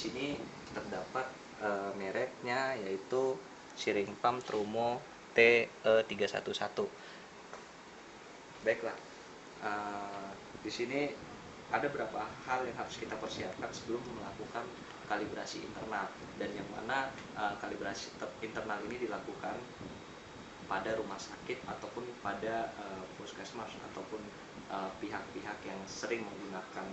sini terdapat mereknya, yaitu Shearing Pump Trumo TE311. Baiklah, di sini ada beberapa hal yang harus kita persiapkan sebelum melakukan kalibrasi internal, dan yang mana kalibrasi internal ini dilakukan pada rumah sakit ataupun pada puskesmas ataupun pihak-pihak yang sering menggunakan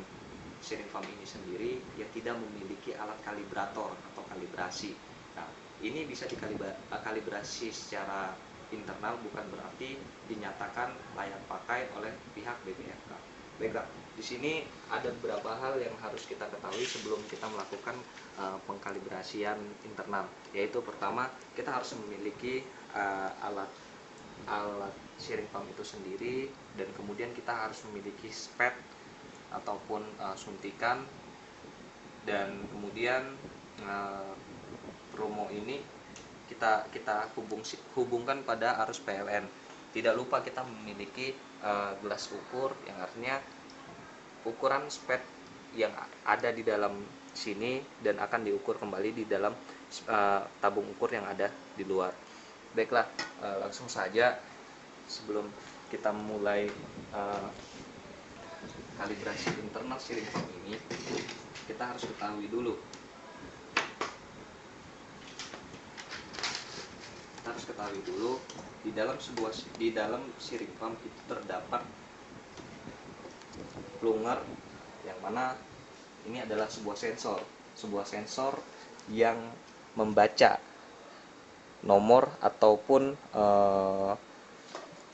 Shearing Pump ini sendiri yang tidak memiliki alat kalibrator atau kalibrasi. Nah, ini bisa dikalibrasi secara internal, bukan berarti dinyatakan layak pakai oleh pihak BPFK. Baiklah, di sini ada beberapa hal yang harus kita ketahui sebelum kita melakukan pengkalibrasian internal, yaitu pertama, kita harus memiliki alat Shearing Pump itu sendiri, dan kemudian kita harus memiliki spet ataupun suntikan, dan kemudian Trumo ini kita hubungkan pada arus PLN. Tidak lupa kita memiliki gelas ukur, yang artinya ukuran spet yang ada di dalam sini dan akan diukur kembali di dalam tabung ukur yang ada di luar. Baiklah, langsung saja sebelum kita mulai kalibrasi internal Shearing Pump ini, kita harus ketahui dulu. Di dalam Shearing Pump itu terdapat plunger, yang mana ini adalah sebuah sensor yang membaca nomor ataupun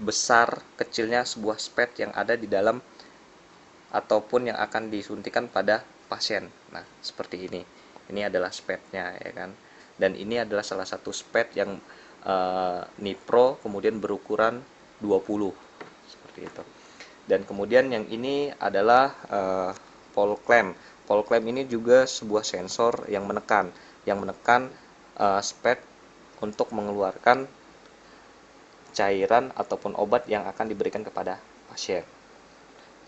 besar kecilnya sebuah spet yang ada di dalam ataupun yang akan disuntikan pada pasien. Nah, seperti ini. Ini adalah spetnya, ya kan. Dan ini adalah salah satu spet yang nipro, kemudian berukuran 20 seperti itu. Dan kemudian yang ini adalah Paul clamp. Paul clamp ini juga sebuah sensor yang menekan spet untuk mengeluarkan cairan ataupun obat yang akan diberikan kepada pasien.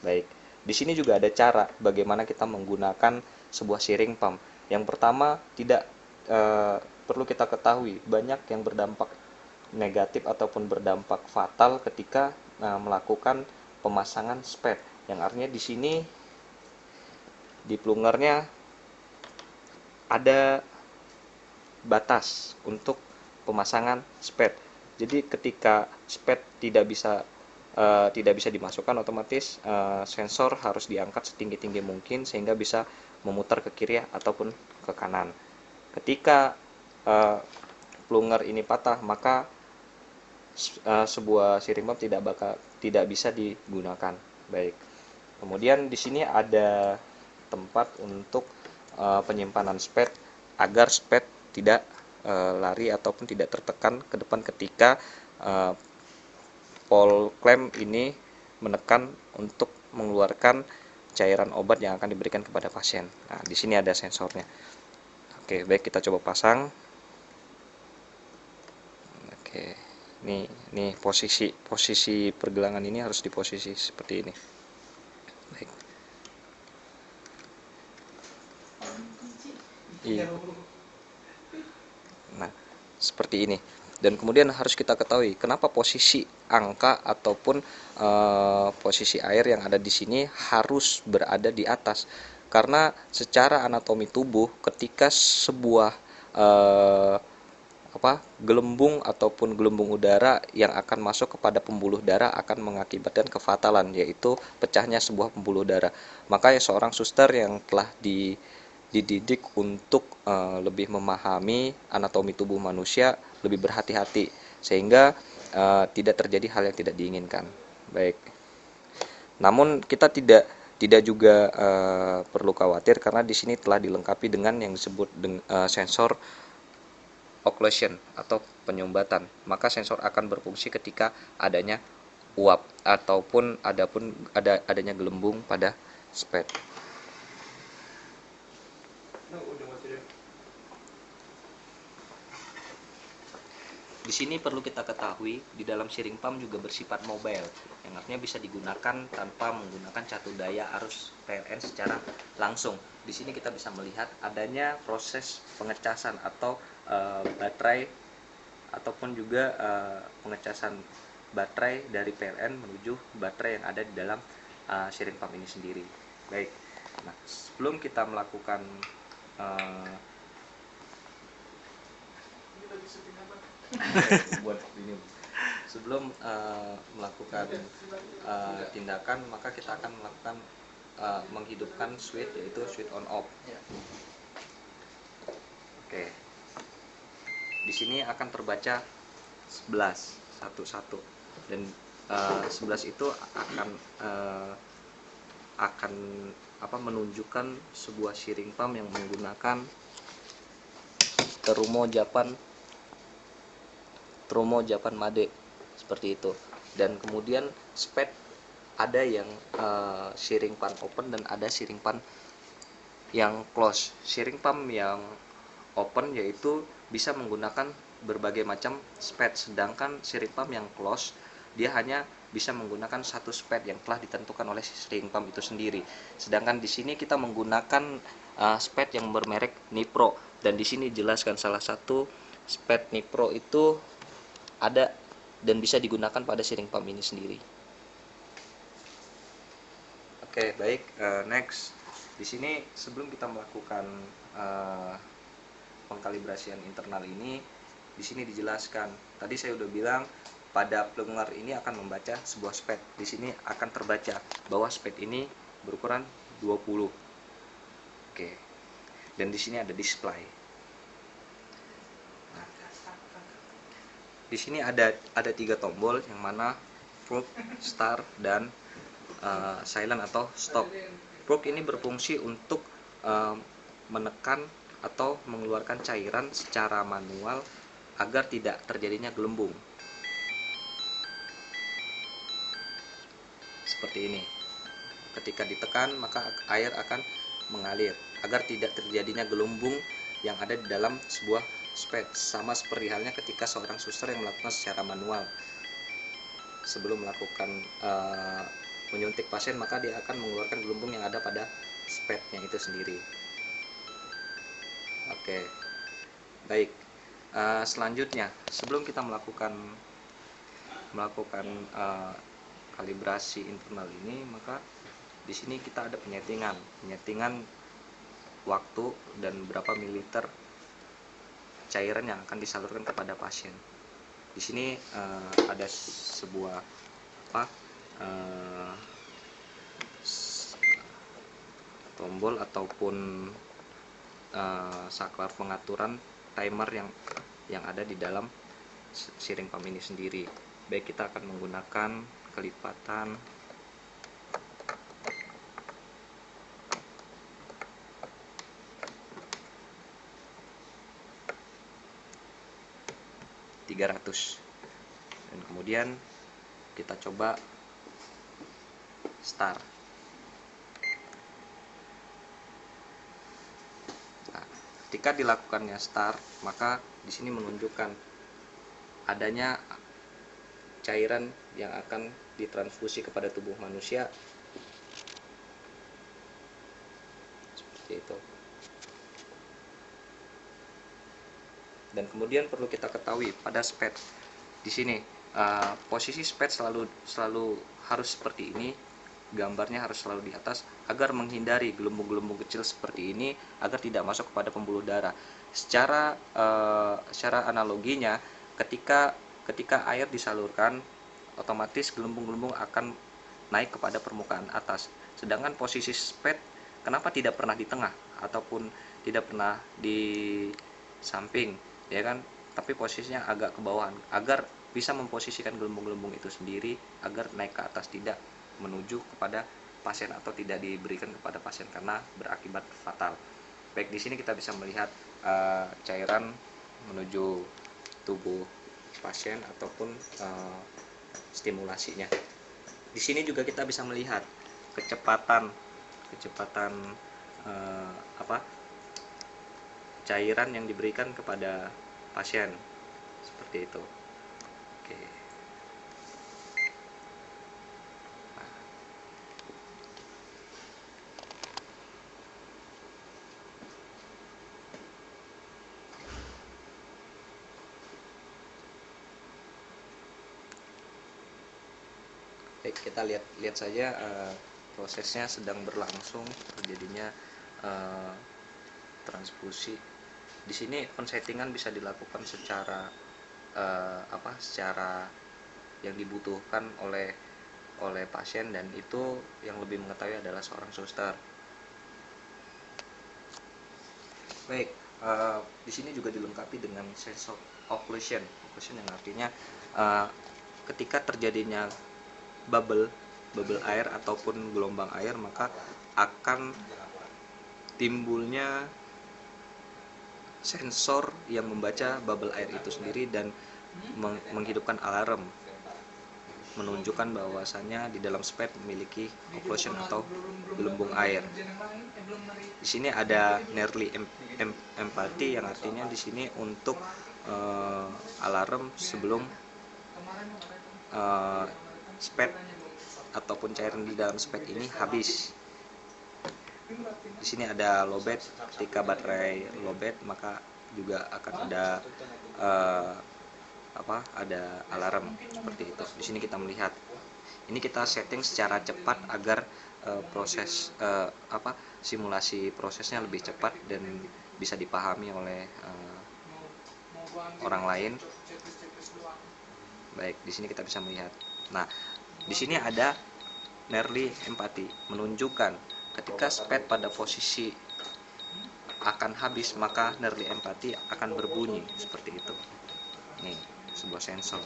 Baik, di sini juga ada cara bagaimana kita menggunakan sebuah Shearing Pump. Yang pertama, tidak perlu kita ketahui, banyak yang berdampak negatif ataupun berdampak fatal ketika melakukan pemasangan spet. Yang artinya di sini di plungernya ada batas untuk pemasangan spet. Jadi ketika spet tidak bisa dimasukkan, otomatis sensor harus diangkat setinggi-tinggi mungkin sehingga bisa memutar ke kiri ataupun ke kanan. Ketika plunger ini patah, maka sebuah Shearing Pump tidak bisa digunakan. Baik. Kemudian di sini ada tempat untuk penyimpanan spet agar spet tidak lari ataupun tidak tertekan ke depan ketika Paul clamp ini menekan untuk mengeluarkan cairan obat yang akan diberikan kepada pasien. Nah, di sini ada sensornya. Oke, baik, kita coba pasang. Oke, ini posisi pergelangan ini harus di posisi seperti ini. Baik. Iya. Nah, seperti ini. Dan kemudian harus kita ketahui kenapa posisi angka ataupun posisi air yang ada di sini harus berada di atas. Karena secara anatomi tubuh, ketika sebuah gelembung ataupun gelembung udara yang akan masuk kepada pembuluh darah akan mengakibatkan kefatalan, yaitu pecahnya sebuah pembuluh darah. Makanya seorang suster yang telah dididik untuk lebih memahami anatomi tubuh manusia lebih berhati-hati sehingga tidak terjadi hal yang tidak diinginkan. Baik. Namun kita tidak juga perlu khawatir karena di sini telah dilengkapi dengan yang disebut sensor occlusion atau penyumbatan. Maka sensor akan berfungsi ketika adanya uap ataupun adanya gelembung pada spet. Di sini perlu kita ketahui, di dalam sharing pump juga bersifat mobile, yang artinya bisa digunakan tanpa menggunakan catu daya arus PLN secara langsung. Di sini kita bisa melihat adanya proses pengecasan atau baterai ataupun juga pengecasan baterai dari PLN menuju baterai yang ada di dalam sharing pump ini sendiri. Baik, nah sebelum kita melakukan sebelum melakukan tindakan, maka kita akan melakukan menghidupkan switch, yaitu switch on off. Oke, di sini akan terbaca 11 11 dan 11 itu akan menunjukkan sebuah sharing pump yang menggunakan Trumo Japan Made seperti itu. Dan kemudian sped ada yang sharing pump open dan ada sharing pump yang close. Sharing pump yang open yaitu bisa menggunakan berbagai macam sped, sedangkan sharing pump yang close dia hanya bisa menggunakan satu sped yang telah ditentukan oleh sharing pump itu sendiri. Sedangkan di sini kita menggunakan sped yang bermerek Nipro, dan di sini jelaskan salah satu sped Nipro itu ada dan bisa digunakan pada sharing pump ini sendiri. Oke, baik. Next, di sini sebelum kita melakukan pengkalibrasian internal ini, di sini dijelaskan. Tadi saya udah bilang pada pendengar ini akan membaca sebuah sped. Di sini akan terbaca bahwa sped ini berukuran 20. Oke. Dan di sini ada display. Nah, di sini ada 3 tombol, yang mana probe, start, dan silent atau stop. Probe ini berfungsi untuk menekan atau mengeluarkan cairan secara manual agar tidak terjadinya gelembung. Seperti ini. Ketika ditekan maka air akan mengalir agar tidak terjadinya gelembung yang ada di dalam sebuah sped. Sama seperti halnya ketika seorang suster yang melakukan secara manual. Sebelum melakukan menyuntik pasien, maka dia akan mengeluarkan gelembung yang ada pada spednya itu sendiri. Oke, baik. Selanjutnya, sebelum kita melakukan kalibrasi internal ini, maka di sini kita ada penyetingan waktu dan berapa mililiter cairan yang akan disalurkan kepada pasien. Di sini ada sebuah tombol ataupun saklar pengaturan timer yang ada di dalam sharing pump ini sendiri. Baik, kita akan menggunakan kelipatan dan kemudian kita coba start. Nah, ketika dilakukannya start, maka di sini menunjukkan adanya cairan yang akan ditransfusi kepada tubuh manusia seperti itu. Dan kemudian perlu kita ketahui pada sped di sini posisi sped selalu harus seperti ini, gambarnya harus selalu di atas agar menghindari gelembung-gelembung kecil seperti ini agar tidak masuk kepada pembuluh darah. Secara analoginya, ketika air disalurkan, otomatis gelembung-gelembung akan naik kepada permukaan atas. Sedangkan posisi sped kenapa tidak pernah di tengah ataupun tidak pernah di samping, ya kan? Tapi posisinya agak ke bawah agar bisa memposisikan gelembung-gelembung itu sendiri agar naik ke atas, tidak menuju kepada pasien atau tidak diberikan kepada pasien karena berakibat fatal. Baik, di sini kita bisa melihat cairan menuju tubuh pasien ataupun stimulasinya. Di sini juga kita bisa melihat kecepatan cairan yang diberikan kepada pasien seperti itu. Oke. Nah, baik, kita lihat saja prosesnya sedang berlangsung terjadinya transfusi. Di sini pensettingan bisa dilakukan secara secara yang dibutuhkan oleh pasien, dan itu yang lebih mengetahui adalah seorang suster. Baik, di sini juga dilengkapi dengan sense of occlusion yang artinya ketika terjadinya bubble air ataupun gelombang air, maka akan timbulnya sensor yang membaca bubble air itu sendiri dan menghidupkan alarm menunjukkan bahwasannya di dalam spet memiliki occlusion atau gelembung air. Di sini ada nearly empty yang artinya di sini untuk alarm sebelum spet ataupun cairan di dalam spet ini habis. Di sini ada lowbat, ketika baterai lowbat maka juga akan ada ada alarm seperti itu. Di sini kita melihat, ini kita setting secara cepat agar proses simulasi prosesnya lebih cepat dan bisa dipahami oleh orang lain. Baik, di sini kita bisa melihat. Nah, di sini ada nearly empty menunjukkan ketika spet pada posisi akan habis maka nearly empty akan berbunyi seperti itu. Nih, sebuah sensor.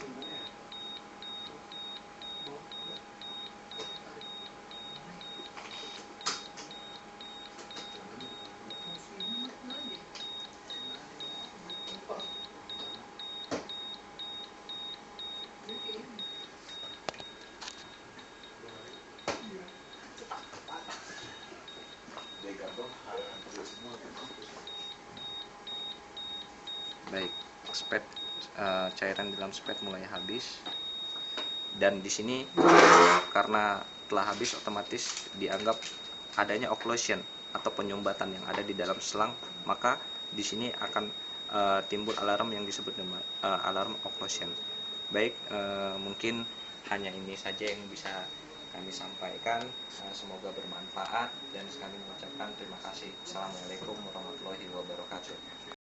Baik, spet cairan dalam spet mulai habis, dan di sini karena telah habis otomatis dianggap adanya occlusion atau penyumbatan yang ada di dalam selang, maka di sini akan timbul alarm yang disebut dengan alarm occlusion. Baik, mungkin hanya ini saja yang bisa kami sampaikan. Semoga bermanfaat dan kami mengucapkan terima kasih. Assalamualaikum warahmatullahi wabarakatuh.